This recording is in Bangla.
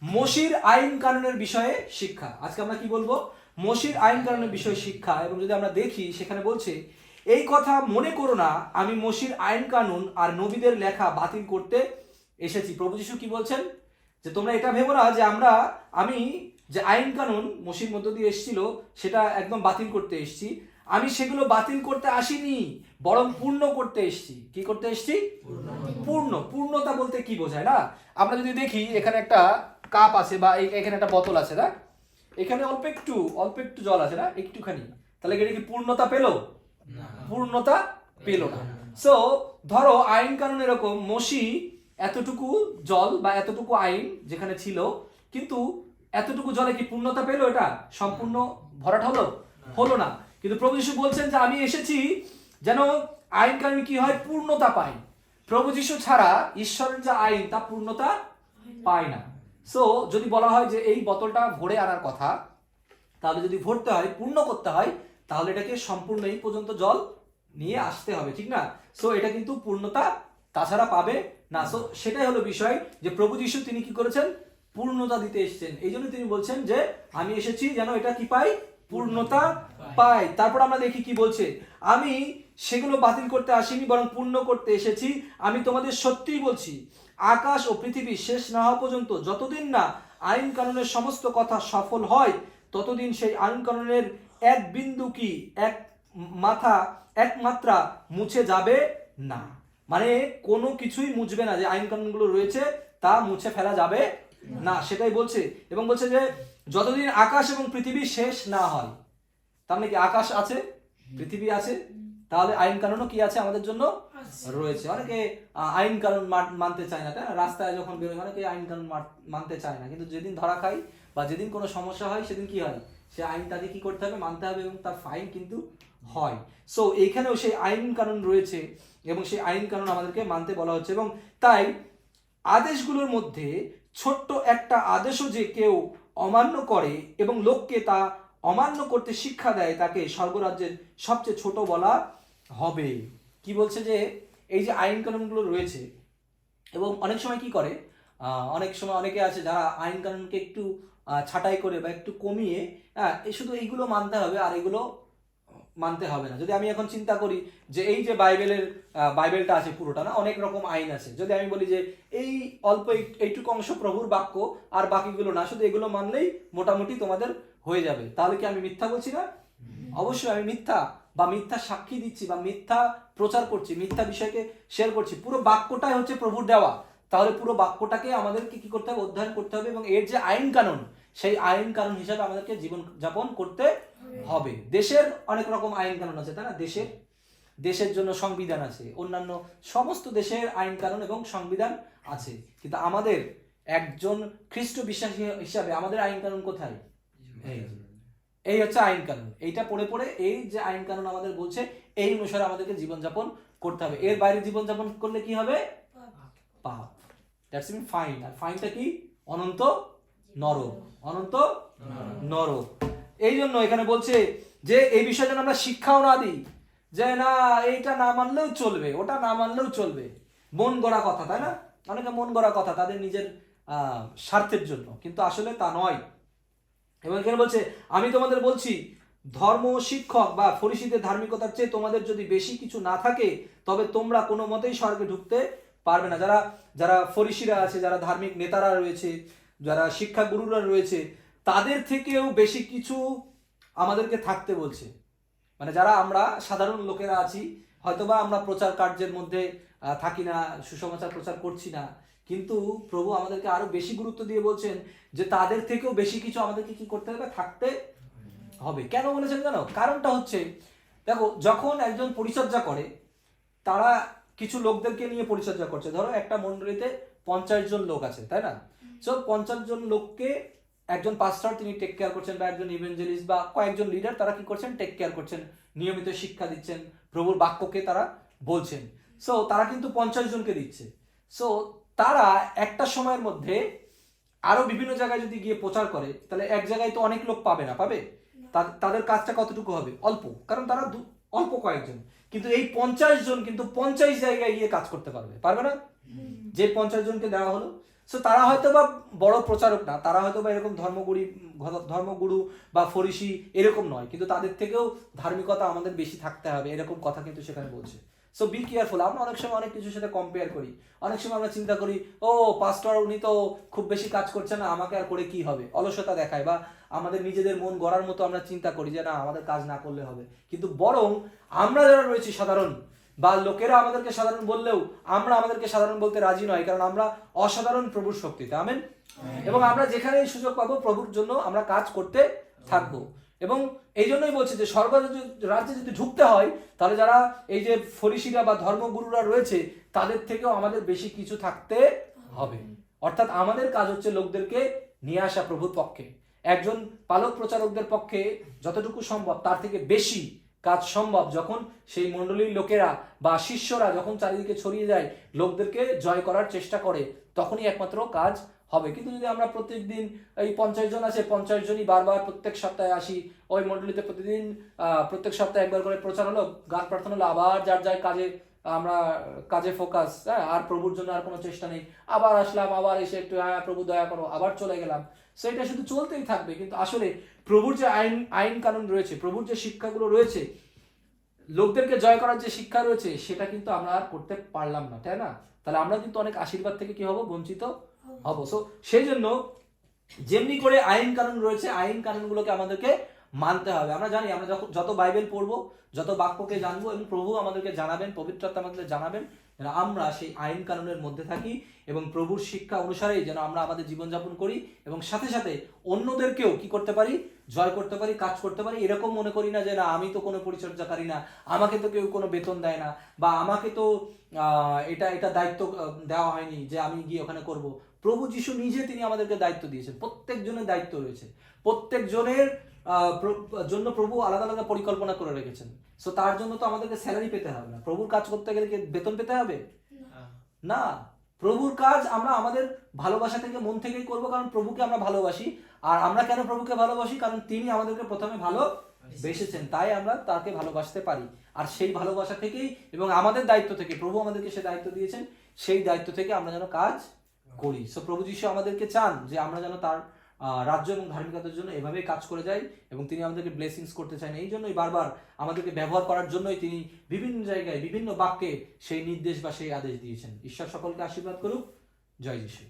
মসির আইন কানুনের বিষয়ে শিক্ষা। আজকে আমরা কি বলবো? মসির আইন কানুনের বিষয়ে শিক্ষা। এবং যদি আমরা দেখি সেখানে বলছে, এই কথা মনে করো না আমি মসির আইন কানুন আর নবীদের লেখা বাতিল করতে এসেছি। প্রভু যীশু কি বলছেন? যে তোমরা এটা ভেবো না যে আমি যে আইন কানুন মসির মধ্য দিয়ে এসেছিল সেটা একদম বাতিল করতে এসেছি। আমি সেগুলো বাতিল করতে আসিনি, বরং পূর্ণ করতে এসেছি। কি করতে এসেছি? পূর্ণতা বলতে কি বোঝায় না? আমরা যদি দেখি এখানে একটা কাপ আছে বা এখানে একটা বোতল আছে না, এখানে অল্প একটু জল আছে না, একটুখানি, তাহলে এটা কি পূর্ণতা পেলো? পূর্ণতা পেল না। সো ধরো আইন কানুন এরকম, মসি এতটুকু জল বা এতটুকু আইন যেখানে ছিল, কিন্তু এতটুকু জলে কি পূর্ণতা পেলো? এটা সম্পূর্ণ ভরাট হলো না। কিন্তু প্রভু যীশু বলছেন যে আমি এসেছি যেন আইন কানুন কি হয়? পূর্ণতা পায়। প্রভু যীশু ছাড়া ঈশ্বরের যে আইন তা পূর্ণতা পায় না। সো যদি বলা হয় যে এই বোতলটা ভরে আনার কথা, তাহলে যদি ভরতে হয়, পূর্ণ করতে হয়, তাহলে এটাকে সম্পূর্ণ এই পর্যন্ত জল নিয়ে আসতে হবে, ঠিক না? সো এটা কিন্তু পূর্ণতা তাছাড়া পাবে না। সো সেটাই হলো বিষয় যে প্রভু যীশু তিনি কি করেছেন? পূর্ণতা দিতে এসেছেন। এই জন্য তিনি বলছেন যে আমি এসেছি যেন এটা কি পাই? পূর্ণতা পাই। তারপর আমরা দেখি কি বলছে, আমি সেগুলো বাতিল করতে আসিনি, বরং পূর্ণ করতে এসেছি। আমি তোমাদের সত্যিই বলছি, আকাশ ও পৃথিবী শেষ না হওয়া পর্যন্ত যতদিন না আইন কানুনের সমস্ত কথা সফল হয়, ততদিন সেই আইন কানুনের এক বিন্দু কি এক মাত্রা মুছে যাবে না। মানে কোনো কিছুই মুছবে না, যে আইন কানুনগুলো রয়েছে তা মুছে ফেলা যাবে না, সেটাই বলছে। এবং বলছে যে যতদিন আকাশ এবং পৃথিবী শেষ না হয়। তার মানে কি আকাশ আছে, পৃথিবী আছে, তাহলে আইন কানুনও কি আছে আমাদের জন্য? রয়েছে। অনেকে আইন কানুন মানতে চায় না, তাই না? রাস্তায় যখন বেরোয় অনেকে আইন কানুন মানতে চায় না, কিন্তু যেদিন ধরা খায় বা যেদিন কোনো সমস্যা হয় সেদিন কি হয়? সে আইন তাকে কি করতে হবে? মানতে হবে, এবং তার ফাইন কিন্তু হয়। সো এইখানেও সেই আইন কানুন রয়েছে এবং সেই আইন কানুন আমাদেরকে মানতে বলা হচ্ছে। এবং তাই আদেশগুলোর মধ্যে ছোট্ট একটা আদেশও যে কেউ অমান্য করে এবং লোককে তা অমান্য করতে শিক্ষা দেয়, তাকে স্বর্গরাজ্যের সবচেয়ে ছোট বলা হবে। কি বলছে? যে এই যে আইন কানুনগুলো রয়েছে, এবং অনেক সময় কি করে, অনেক সময় অনেকে আছে যারা আইন কানুনকে একটু ছাঁটাই করে বা একটু কমিয়ে, শুধু এইগুলো মানতে হবে আর এগুলো মানতে হবে না। যদি আমি এখন চিন্তা করি যে এই যে বাইবেলটা আছে পুরোটা না, অনেক রকম আইন আছে। যদি আমি বলি যে এই অল্প এইটুকু অংশ প্রভুর বাক্য আর বাকিগুলো না, শুধু এগুলো মানলেই মোটামুটি তোমাদের হয়ে যাবে, তাহলে কি আমি মিথ্যা বলছি না? অবশ্যই আমি মিথ্যা সাক্ষী দিচ্ছি বা মিথ্যা প্রচার করছি, মিথ্যা বিষয়কে শেয়ার করছি। পুরো বাক্যটাই হচ্ছে প্রভুর দেওয়া, তাহলে পুরো বাক্যটাকে আমাদেরকে কি করতে হবে? অধ্যয়ন করতে হবে, এবং এর যে আইন কানুন, সেই আইন কানুন হিসাবে আমাদেরকে জীবন যাপন করতে হবে। দেশের অনেক রকম আইন কানুন আছে, তাই না? দেশের জন্য সংবিধান আছে, অন্যান্য সমস্ত দেশের আইন কানুন এবং সংবিধান আছে, কিন্তু আমাদের একজন খ্রিস্ট বিশ্বাসী হিসাবে আমাদের আইন কানুন কোথায়? এই হচ্ছে আইন কানুন। এইটা পড়ে এই যে আইন কানুন আমাদের বলছে, এই অনুসারে আমাদেরকে জীবনযাপন করতে হবে। এর বাইরে জীবনযাপন করলে কি হবে? পাপ। That's mean fine. আর ফাইনটা কি? অনন্ত নরক। এই জন্য এখানে বলছে যে এই বিষয়ে যেন আমরা শিক্ষাও না দিই, যে না এইটা না মানলেও চলবে, ওটা না মানলেও চলবে। মন গড়া কথা, তাই না? অনেকে মন গড়া কথা তাদের নিজের স্বার্থের জন্য, কিন্তু আসলে তা নয়। এবং এখানে বলছে, আমি তোমাদের বলছি, ধর্ম শিক্ষক বা ফরিসীদের ধার্মিকতার চেয়ে তোমাদের যদি বেশি কিছু না থাকে, তবে তোমরা কোনো মতেই স্বর্গে ঢুকতে পারবে না। যারা ফরিসীরা আছে, যারা ধার্মিক নেতারা রয়েছে, যারা শিক্ষা গুরুরা রয়েছে, তাদের থেকেও বেশি কিছু আমাদেরকে থাকতে বলছে। মানে যারা আমরা সাধারণ লোকেরা আছি, হয়তোবা আমরা প্রচার কার্যের মধ্যে থাকি না, সুসমাচার প্রচার করছি না, কিন্তু প্রভু আমাদেরকে আরো বেশি গুরুত্ব দিয়ে বলছেন যে তাদের থেকেও বেশি কিছু আমাদেরকে কি করতে হবে? থাকতে হবে। কেন বলেছেন জানো? কারণটা হচ্ছে, দেখো, যখন একজন পরিচর্যা করে, তারা কিছু লোকদেরকে নিয়ে পরিচর্যা করছে। ধরো একটা মন্ডলীতে 50 জন লোক আছে, তাই না? সো 50 জন লোককে একজন পাস্টর তিনি টেক কেয়ার করছেন, বা একজন ইভেঞ্জেলিস্ট বা কয়েকজন লিডার তারা কি করছেন? টেক কেয়ার করছেন, নিয়মিত শিক্ষা দিচ্ছেন, প্রভুর বাক্যকে তারা বলছেন। সো তারা কিন্তু 50 জনকে দিচ্ছে। সো তারা একটা সময়ের মধ্যে আরো বিভিন্ন জায়গায় যদি গিয়ে প্রচার করে, তাহলে এক জায়গায় তো অনেক লোক পাবে না, পাবে? তাদের কাজটা কতটুকু হবে? অল্প, কারণ তারা অল্প কয়েকজন। কিন্তু এই 50 জন কিন্তু 50 জায়গায় গিয়ে কাজ করতে পারবে না? যে 50 জনকে দেওয়া হলো। সো তারা হয়তো বা বড় প্রচারক না, তারা হয়তো বা এরকম ধর্মগুরু বা ফরিসি এরকম নয়, কিন্তু তাদের থেকেও ধার্মিকতা আমাদের বেশি থাকতে হবে, এরকম কথা কিন্তু সেখানে বলছে। So be careful. আমরা অনেক সময় অনেক কিছুর সাথে কম্পেয়ার করি, অনেক সময় আমরা চিন্তা করি ও পাস্টর উনি তো খুব বেশি কাজ করছে না, আমাকে আর করে কি হবে, অলসতা দেখায়, বা আমাদের নিজেদের মন গড়ার মতো আমরা চিন্তা করি যে না আমাদের কাজ না করলে হবে। কিন্তু বরং আমরা যারা রয়েছি সাধারণ, বা লোকেরা আমাদেরকে সাধারণ বললেও আমরা আমাদেরকে সাধারণ বলতে রাজি নয়, কারণ আমরা অসাধারণ প্রভুর শক্তিতে, আমেন। এবং আমরা যেখানে সুযোগ পাবো প্রভুর জন্য আমরা কাজ করতে থাকবো। এবং এই জন্যই বলছি যে স্বর্গ রাজ্যে যদি ঢুকতে হয়, তাহলে যারা এই যে ফরিসিরা বা ধর্মগুরুরা রয়েছে তাদের থেকেও আমাদের বেশি কিছু থাকতে হবে। অর্থাৎ আমাদের কাজ হচ্ছে লোকদেরকে নিয়ে আসা প্রভুর পক্ষে। একজন পালক প্রচারকদের পক্ষে যতটুকু সম্ভব তার থেকে বেশি কাজ সম্ভব যখন সেই মণ্ডলীর লোকেরা বা শিষ্যরা যখন চারিদিকে ছড়িয়ে যায়, লোকদেরকে জয় করার চেষ্টা করে, তখনই একমাত্র কাজ হবে। কিন্তু যদি আমরা প্রত্যেক দিন এই 50 জন আছে, 50 জনই বারবার প্রত্যেক সপ্তাহে আসি, ওই মণ্ডলীতে প্রতিদিন প্রত্যেক সপ্তাহে একবার করে প্রচার হলো, গান প্রার্থনা হলো, আবার যার যার কাজে আমরা কাজে ফোকাস, হ্যাঁ, আর প্রভুর জন্য আর কোনো চেষ্টা নেই, আবার আসলাম, আবার এসে একটু হ্যাঁ প্রভু দয়া করো, আবার চলে গেলাম, সেটা শুধু চলতেই থাকবে। কিন্তু আসলে প্রভুর যে আইন কানুন রয়েছে, প্রভুর যে শিক্ষাগুলো রয়েছে, লোকদেরকে জয় করার যে শিক্ষা রয়েছে, সেটা কিন্তু আমরা আর করতে পারলাম না, তাই না? তাহলে আমরা কিন্তু অনেক আশীর্বাদ থেকে কি হব, বঞ্চিত হব। সো সেই জন্য যেমনি করে আইন কানুন রয়েছে, আইন কানুনগুলোকে আমাদেরকে মানতে হবে। আমরা জানি, আমরা যত বাইবেল পড়বো, যত বাক্যকে জানবো, এবং প্রভু আমাদেরকে জানাবেন, পবিত্র আত্মা আমাদের জানাবেন যেন আমরা সেই আইন কানুনের মধ্যে থাকি এবং প্রভুর শিক্ষা অনুসারেই যেন আমরা আমাদের জীবনযাপন করি, এবং সাথে সাথে অন্যদেরকেও কি করতে পারি, জয় করতে পারি, কাজ করতে পারি। এরকম মনে করি না যে না আমি তো কোনো পরিচর্যাকারী না, আমাকে তো কেউ কোনো বেতন দেয় না, বা আমাকে তো এটা দায়িত্ব দেওয়া হয়নি যে আমি গিয়ে ওখানে করব। প্রভু যিশু নিজে তিনি আমাদেরকে দায়িত্ব দিয়েছেন, প্রত্যেক জনের দায়িত্ব রয়েছে, প্রত্যেক জনের জন্য প্রভু আলাদা আলাদা পরিকল্পনা করে রেখেছেন। সো তার জন্য তো আমাদেরকে স্যালারি পেতে হবে না, প্রভুর কাজ করতে গেলে কি বেতন পেতে হবে না। প্রভুর কাজ আমরা আমাদের ভালোবাসা থেকে, মন থেকেই করব, কারণ প্রভুকে আমরা ভালোবাসি। আর আমরা কেন প্রভুকে ভালোবাসি? কারণ তিনি আমাদেরকে প্রথমে ভালোবেসেছেন, তাই আমরা তাকে ভালোবাসতে পারি। আর সেই ভালোবাসা থেকেই এবং আমাদের দায়িত্ব থেকে, প্রভু আমাদেরকে সে দায়িত্ব দিয়েছেন, সেই দায়িত্ব থেকে আমরা যেন কাজ করি। সো প্রভু যিশু আমাদেরকে চান যে আমরা যেন তার রাজ্য এবং ধার্মিকতার জন্য এভাবেই কাজ করে যাই, এবং তিনি আমাদেরকে ব্লেসিংস করতে চান। এই জন্যই বারবার আমাদেরকে ব্যবহার করার জন্যই তিনি বিভিন্ন জায়গায় বিভিন্ন বাক্যে সেই নির্দেশ বা সেই আদেশ দিয়েছেন। ঈশ্বর সকলকে আশীর্বাদ করুক। জয় যিশু।